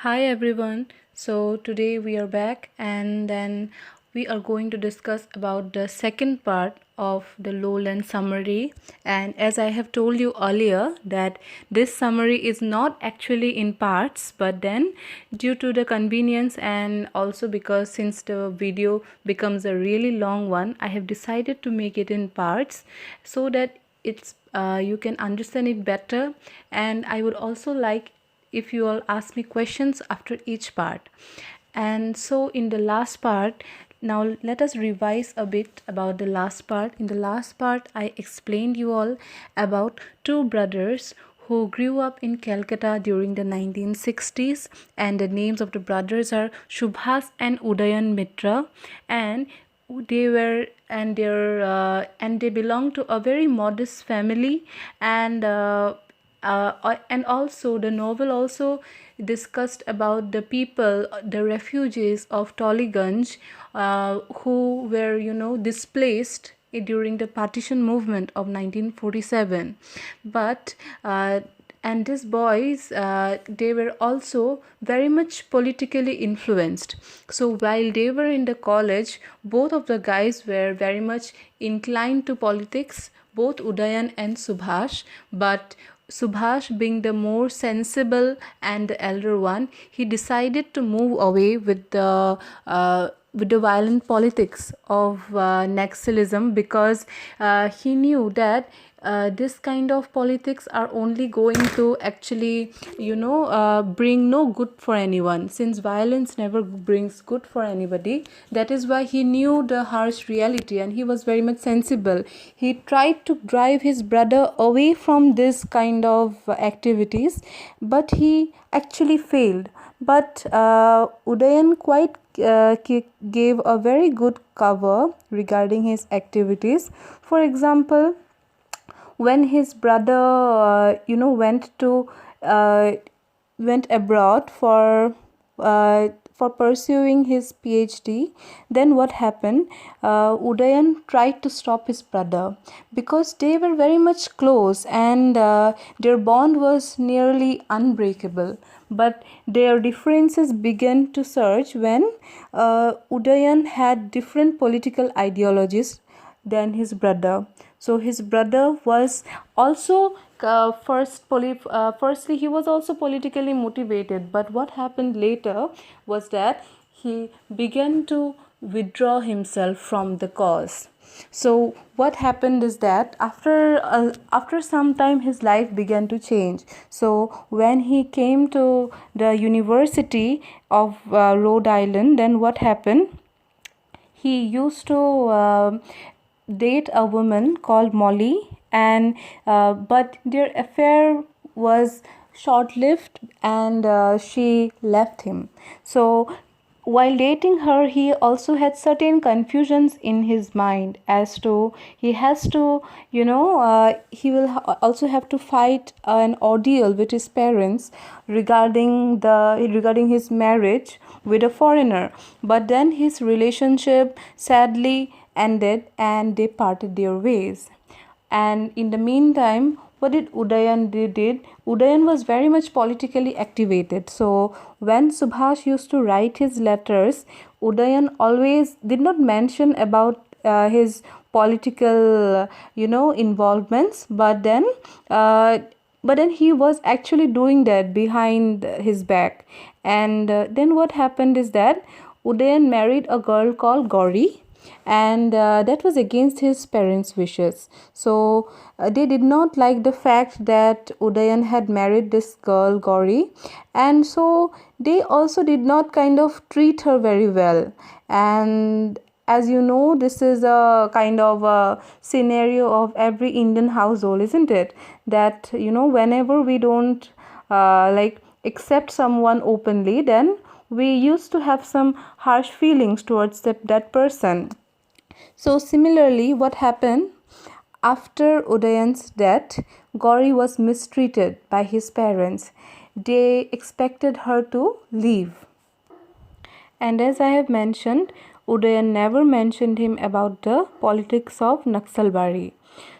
Hi everyone. So today we are back and then we are going to discuss about the second part of the Lowland summary. And as I have told you earlier that this summary is not actually in parts, but then due to the convenience and also because since the video becomes a really long one, I have decided to make it in parts so that you can understand it better. And I would also like if you all ask me questions after each part. And so in the last part, now let us revise a bit about the last part. In the last part, I explained you all about two brothers who grew up in Calcutta during the 1960s, and the names of the brothers are Subhas and Udayan Mitra, and they belong to a very modest family, and also the novel also discussed about the people, the refugees of Toliganj, who were displaced during the partition movement of 1947. But and these boys, they were also very much politically influenced. So while they were in the college, both of the guys were very much inclined to politics, both Udayan and Subhash. But Subhash, being the more sensible and the elder one, he decided to move away with the violent politics of Naxalism, because he knew that this kind of politics are only going to actually bring no good for anyone, since violence never brings good for anybody. That is why he knew the harsh reality and he was very much sensible. He tried to drive his brother away from this kind of activities, but he actually failed. But Udayan quite gave a very good cover regarding his activities. For example, when his brother uh, went abroad for pursuing his PhD, then what happened? Udayan tried to stop his brother because they were very much close, and their bond was nearly unbreakable. But their differences began to surge when Udayan had different political ideologies than his brother. So his brother was also firstly he was also politically motivated, but what happened later was that he began to withdraw himself from the cause. So what happened is that after some time his life began to change. So when he came to the University of Rhode Island, then what happened? He used to date a woman called Molly, and but their affair was short-lived, and she left him. So while dating her, he also had certain confusions in his mind as to he has to, he will also have to fight an ordeal with his parents regarding his marriage with a foreigner. But then his relationship sadly ended and they parted their ways. And in the meantime, what did Udayan did? Udayan was very much politically activated. So when Subhash used to write his letters, Udayan always did not mention about his political, involvements. But then he was actually doing that behind his back. And then what happened is that Udayan married a girl called Gauri, and that was against his parents' wishes. So they did not like the fact that Udayan had married this girl Gauri, and so they also did not kind of treat her very well. And as you know, this is a kind of a scenario of every Indian household, isn't it? That whenever we don't accept someone openly, then we used to have some harsh feelings towards that person. So similarly, what happened after Udayan's death? Gauri was mistreated by his parents. They expected her to leave. And as I have mentioned, Udayan never mentioned him about the politics of Naxalbari.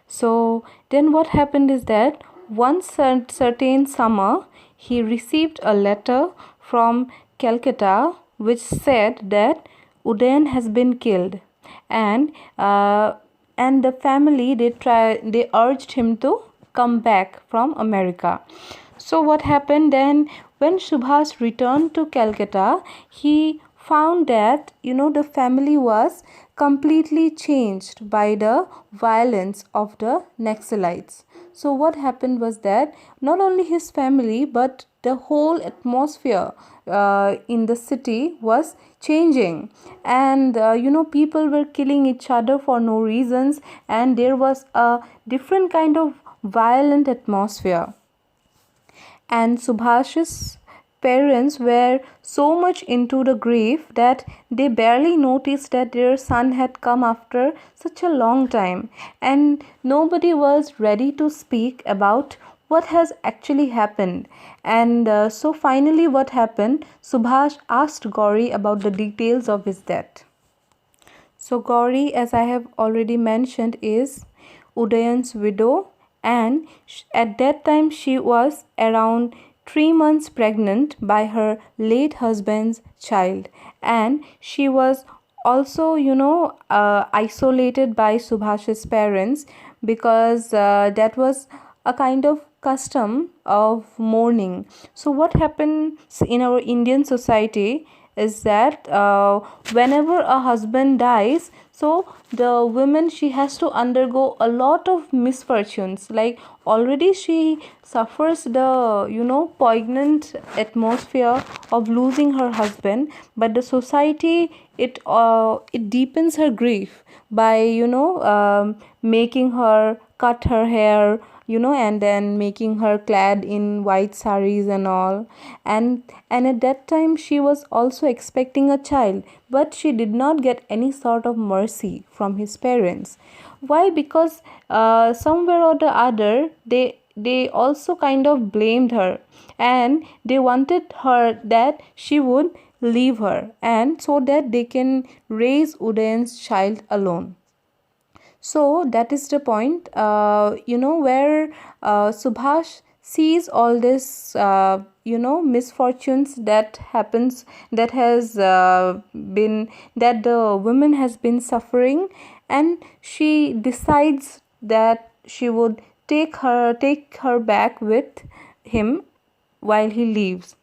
So then what happened is that one certain summer he received a letter from Calcutta which said that Udayan has been killed, and the family they urged him to come back from America. So what happened then, when Subhas returned to Calcutta, he found that the family was completely changed by the violence of the Naxalites. So what happened was that not only his family but the whole atmosphere in the city was changing, and people were killing each other for no reasons, and there was a different kind of violent atmosphere. And Subhash's parents were so much into the grief that they barely noticed that their son had come after such a long time, and nobody was ready to speak about what has actually happened. And so finally what happened, Subhash asked Gauri about the details of his death. So Gauri, as I have already mentioned, is Udayan's widow, and at that time she was around 3 months pregnant by her late husband's child, and she was also isolated by Subhash's parents, because that was a kind of custom of mourning. So what happens in our Indian society is that whenever a husband dies, so the woman, she has to undergo a lot of misfortunes. Like already she suffers the poignant atmosphere of losing her husband, but the society, it deepens her grief by making her cut her hair, and then making her clad in white saris and all. And at that time she was also expecting a child, but she did not get any sort of mercy from his parents. Why? Because somewhere or the other they also kind of blamed her, and they wanted her that she would leave her, and so that they can raise Udayan's child alone. So that is the point, where Subhash sees all this, misfortunes that happens, that has been, that the woman has been suffering, and she decides that she would take her back with him while he leaves.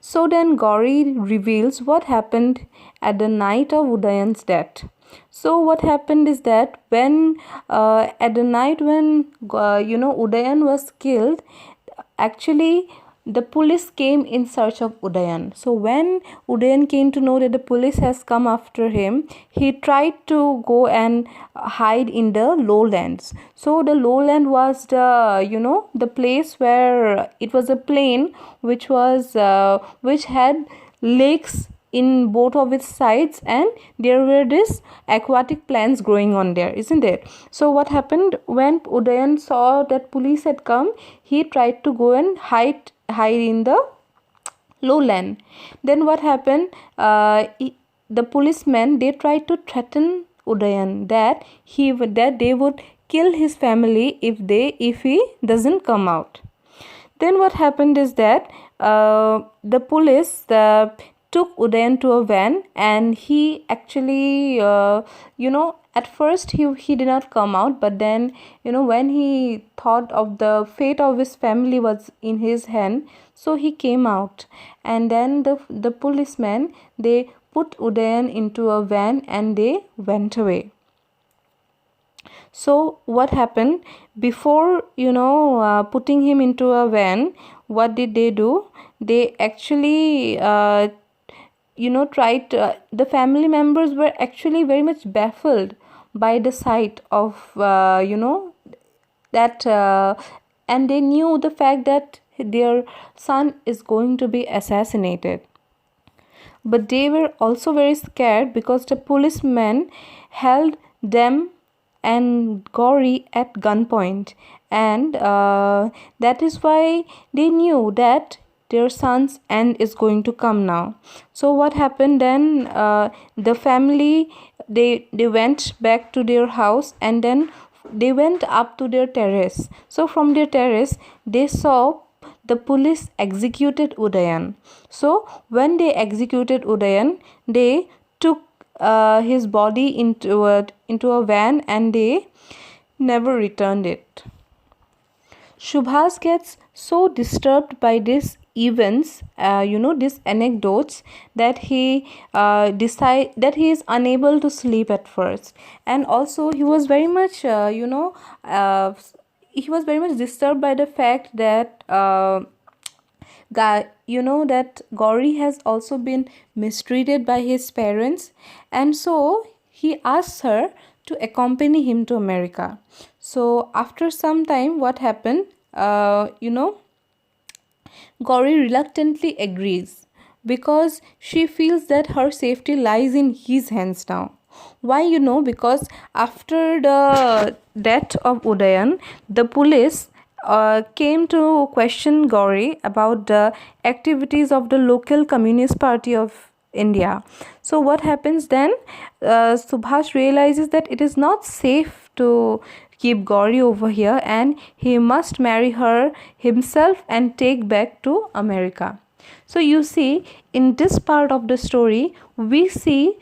So then Gauri reveals what happened at the night of Udayan's death. So what happened is that when at the night when Udayan was killed, actually the police came in search of Udayan. So when Udayan came to know that the police has come after him, he tried to go and hide in the lowlands. So the lowland was the place where it was a plain which had lakes in both of its sides, and there were these aquatic plants growing on there, isn't it? So what happened, when Udayan saw that police had come, he tried to go and hide in the lowland. Then what happened, the policemen, they tried to threaten Udayan that they would kill his family if he doesn't come out. Then what happened is that the police took Udayan to a van, and he actually at first he did not come out, but then when he thought of the fate of his family was in his hand, so he came out. And then the policemen, they put Udayan into a van and they went away. So what happened, before putting him into a van, what did they do? They actually tried to, the family members were actually very much baffled by the sight of that and they knew the fact that their son is going to be assassinated. But they were also very scared because the policemen held them and Gauri at gunpoint, and that is why they knew that their son's end is going to come now. So what happened then, the family, they went back to their house, and then they went up to their terrace. So from their terrace they saw the police executed Udayan. So when they executed Udayan, they took his body into a van and they never returned it. Subhas gets so disturbed by these events, these anecdotes, that he decide that he is unable to sleep at first, and also he was very much, he was very much disturbed by the fact that that Gauri has also been mistreated by his parents, and so he asks her to accompany him to America. So after some time, what happened? Gauri reluctantly agrees because she feels that her safety lies in his hands now. Why? Because after the death of Udayan, the police came to question Gauri about the activities of the local Communist Party of India. So what happens then? Subhash realizes that it is not safe to keep Gauri over here, and he must marry her himself and take back to America. So you see, in this part of the story, we see,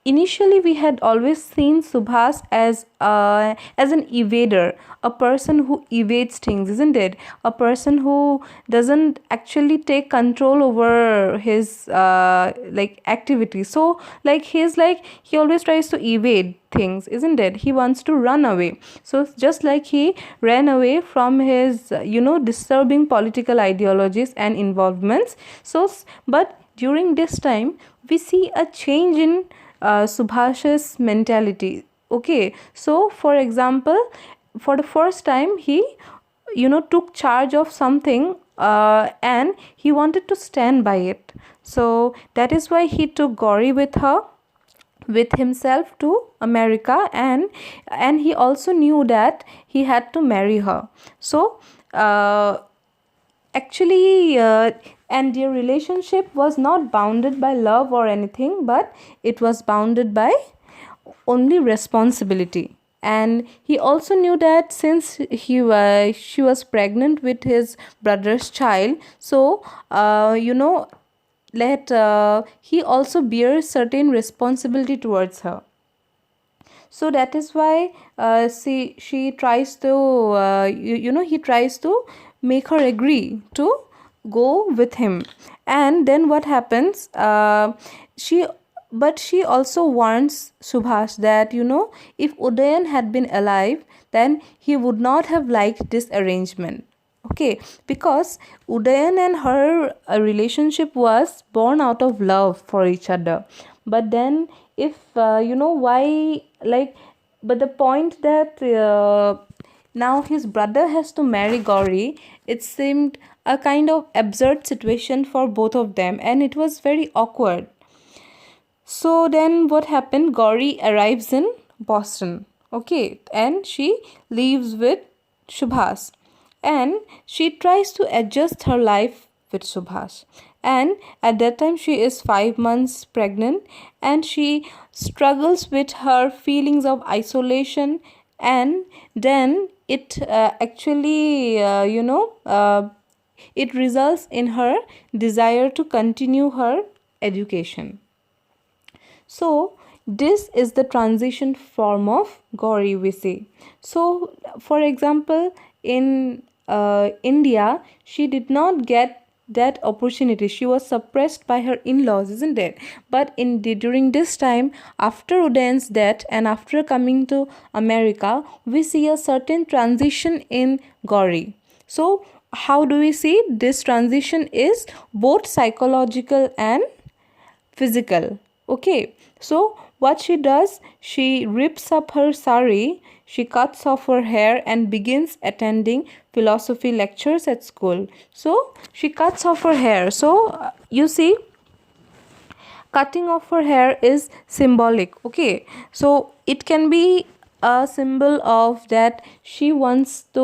initially we had always seen Subhas as an evader, a person who evades things, isn't it? A person who doesn't actually take control over his activities. So he always tries to evade things, isn't it? He wants to run away. So just like he ran away from his disturbing political ideologies and involvements. So but during this time we see a change in Subhash's mentality. Okay, so for example, for the first time he took charge of something, and he wanted to stand by it. So that is why he took Gauri with himself to America, and he also knew that he had to marry her. So actually and their relationship was not bounded by love or anything, but it was bounded by only responsibility. And he also knew that since she was pregnant with his brother's child, so let he also bears certain responsibility towards her. So that is why she tries to he tries to make her agree to go with him. And then what happens, she also warns Subhash that if Udayan had been alive, then he would not have liked this arrangement. Okay, because Udayan and her relationship was born out of love for each other. But then if why, but the point that now his brother has to marry Gauri, it seemed a kind of absurd situation for both of them, and it was very awkward. So then what happened? Gauri arrives in Boston, okay, and she lives with Subhas, and she tries to adjust her life with Subhas. And at that time she is 5 months pregnant, and she struggles with her feelings of isolation, and then it actually it results in her desire to continue her education. So this is the transition form of Gauri, we see. So for example, in India, she did not get that opportunity. She was suppressed by her in-laws, isn't it? But during this time, after Udayan's death and after coming to America, we see a certain transition in Gauri. So how do we see this transition? Is both psychological and physical. Okay, so what she does, she rips up her sari, she cuts off her hair and begins attending philosophy lectures at school. So she cuts off her hair. So you see, cutting off her hair is symbolic. Okay, so it can be a symbol of that she wants to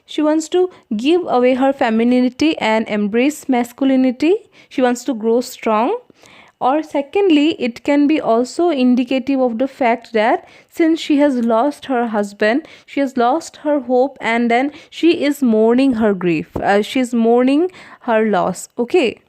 she wants to give away her femininity and embrace masculinity. She wants to grow strong. Or secondly, it can be also indicative of the fact that since she has lost her husband, she has lost her hope, and then she is mourning her grief, she is mourning her loss. Okay,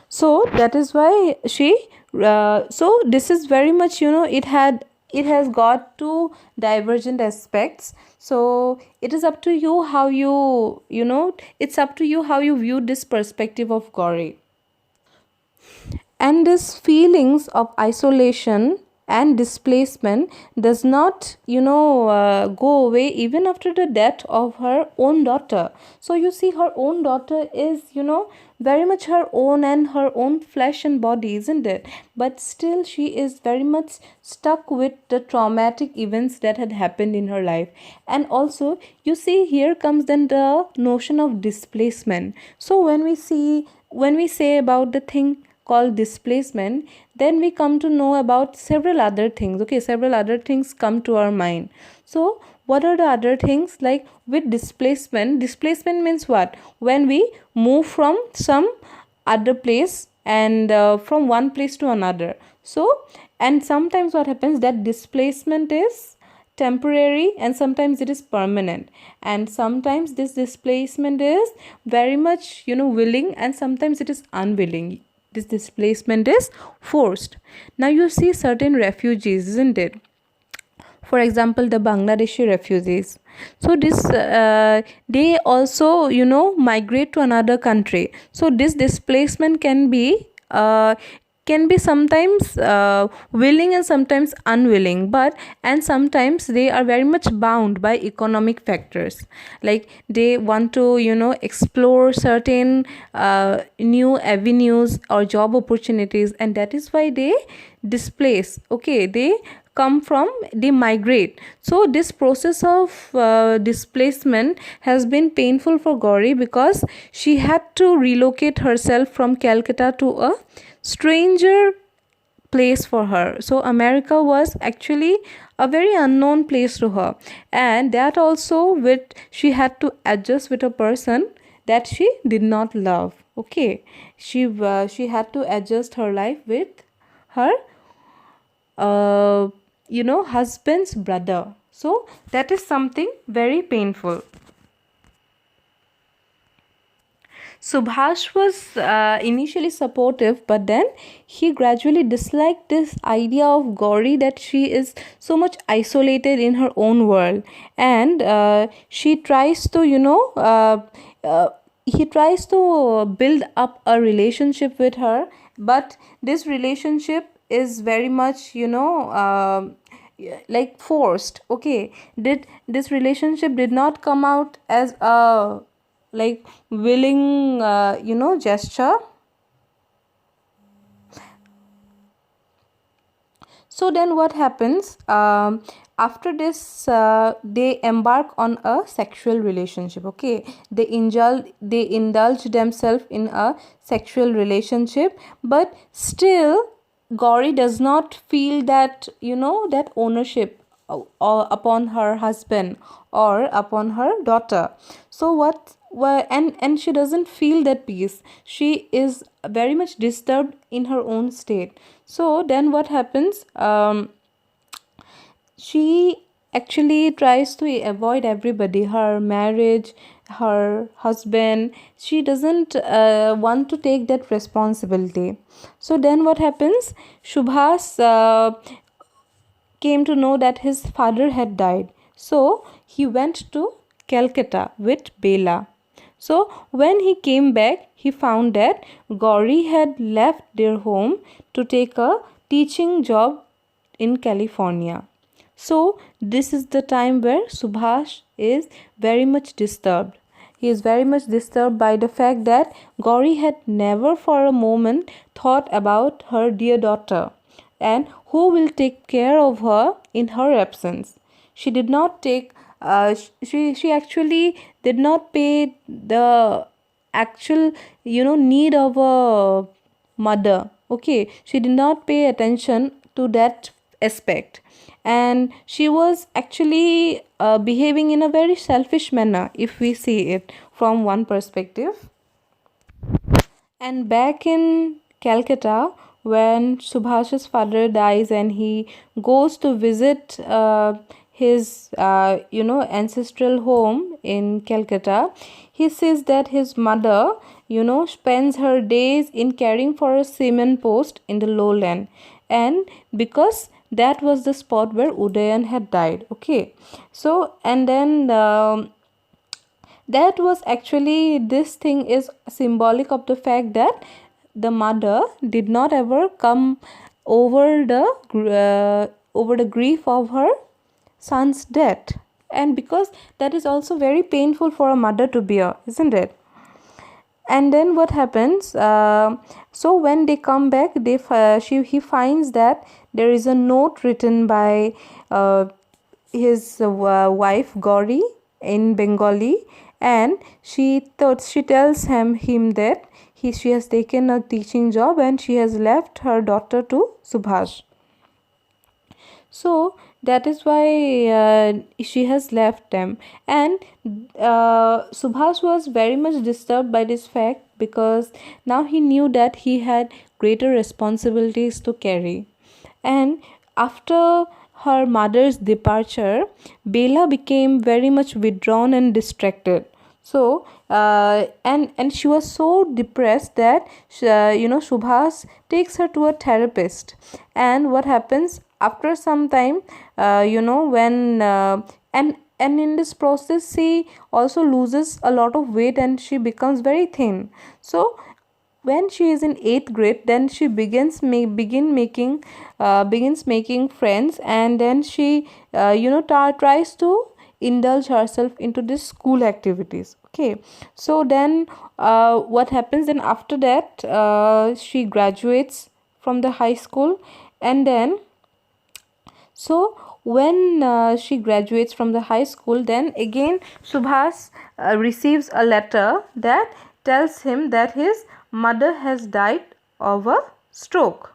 so that is why she so this is very much, it has got two divergent aspects. So it is up to you how it's up to you how you view this perspective of Gauri. And this feelings of isolation and displacement does not go away even after the death of her own daughter. So you see, her own daughter is very much her own and her own flesh and body, isn't it? But still she is very much stuck with the traumatic events that had happened in her life. And also, you see, here comes then the notion of displacement. So when we say about the thing called displacement, then we come to know about several other things. Okay, several other things come to our mind. So what are the other things? Like, with displacement means what? When we move from some other place, and from one place to another. So, and sometimes what happens, that displacement is temporary and sometimes it is permanent, and sometimes this displacement is very much willing, and sometimes it is unwilling. This displacement is forced. Now you see certain refugees, isn't it? For example, the Bangladeshi refugees. So this they also migrate to another country. So this displacement can be sometimes willing and sometimes unwilling, but and sometimes they are very much bound by economic factors, like they want to explore certain new avenues or job opportunities, and that is why they displace. Okay, they migrate. So this process of displacement has been painful for Gauri, because she had to relocate herself from Calcutta to a stranger place for her. So America was actually a very unknown place to her, and that also with she had to adjust with a person that she did not love. Okay, she had to adjust her life with her uh, husband's brother. So that is something very painful. Subhash was initially supportive, but then he gradually disliked this idea of Gauri, that she is so much isolated in her own world, and she tries to, he tries to build up a relationship with her, but this relationship is very much, like forced. Okay, did this relationship did not come out as a like willing gesture. So then what happens, after this they embark on a sexual relationship. Okay, they indulge themselves in a sexual relationship, but still Gauri does not feel that that ownership upon her husband or upon her daughter. So and she doesn't feel that peace. She is very much disturbed in her own state. So then what happens, she actually tries to avoid everybody, her marriage, her husband. She doesn't want to take that responsibility. So then what happens, Shubhas came to know that his father had died. So he went to Calcutta with Bela. So when he came back, he found that Gauri had left their home to take a teaching job in California. So this is the time where Subhash is very much disturbed. He is very much disturbed by the fact that Gauri had never for a moment thought about her dear daughter, and who will take care of her in her absence. She did not take she actually did not pay the actual need of a mother. Okay, she did not pay attention to that aspect, and she was actually behaving in a very selfish manner, if we see it from one perspective. And back in Calcutta, when Subhash's father dies and he goes to visit his ancestral home in Calcutta, he says that his mother spends her days in caring for a cement post in the lowland, and because that was the spot where Udayan had died. Okay, so and then that was actually, this thing is symbolic of the fact that the mother did not ever come over the grief of her son's death, and because that is also very painful for a mother to bear, isn't it? And then what happens, so when they come back, he finds that there is a note written by his wife Gauri in Bengali, and she tells him that she has taken a teaching job and she has left her daughter to Subhash. So that is why she has left them, and Subhash was very much disturbed by this fact, because now he knew that he had greater responsibilities to carry. And after her mother's departure, Bela became very much withdrawn and distracted. So and she was so depressed that Subhas takes her to a therapist. And what happens after some time, when and in this process she also loses a lot of weight and she becomes very thin. So when she is in 8th grade, then she begins making friends, and then she tries to indulge herself into this school activities. Okay, so then what happens then after that, she graduates from the high school, and then so when she graduates from the high school, then again Subhas receives a letter that tells him that his mother has died of a stroke.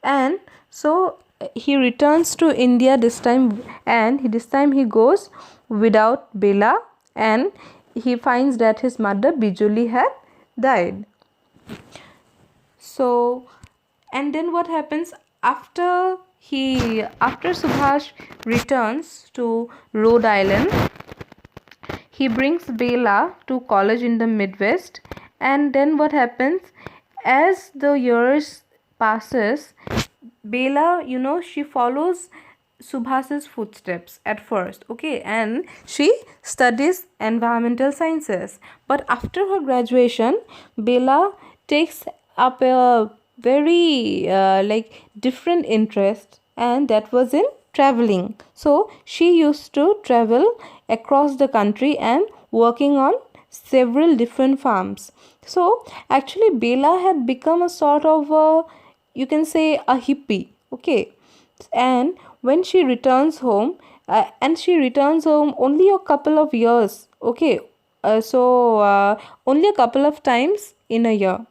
And so he returns to India this time, and this time he goes without Bela, and he finds that his mother Bijoli had died. So and then what happens after Subhash returns to Rhode Island, he brings Bela to college in the Midwest. And then what happens, as the years passes, Bela, she follows Subhas's footsteps at first, okay, and she studies environmental sciences. But after her graduation, Bela takes up a very different interest, and that was in traveling. So she used to travel across the country and working on several different farms. So actually Bela had become a sort of you can say a hippie. Okay, and when she returns home, only a couple of years. Okay, only a couple of times in a year.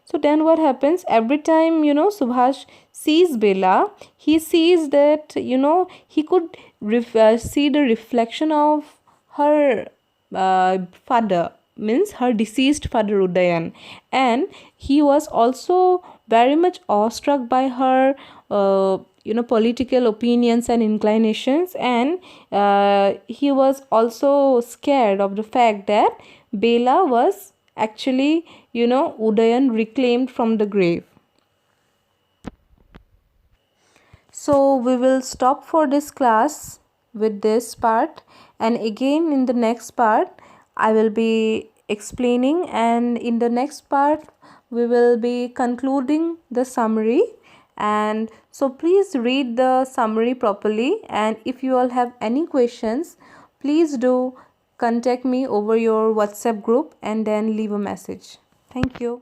So then what happens, every time Subhash sees Bela, he sees that he could see the reflection of her father, means her deceased father Udayan, and he was also very much awestruck by her political opinions and inclinations, and he was also scared of the fact that Bela was actually Udayan reclaimed from the grave. So we will stop for this class with this part, and again in the next part I will be explaining, and in the next part we will be concluding the summary. And so please read the summary properly, and if you all have any questions, please do contact me over your WhatsApp group and then leave a message. Thank you.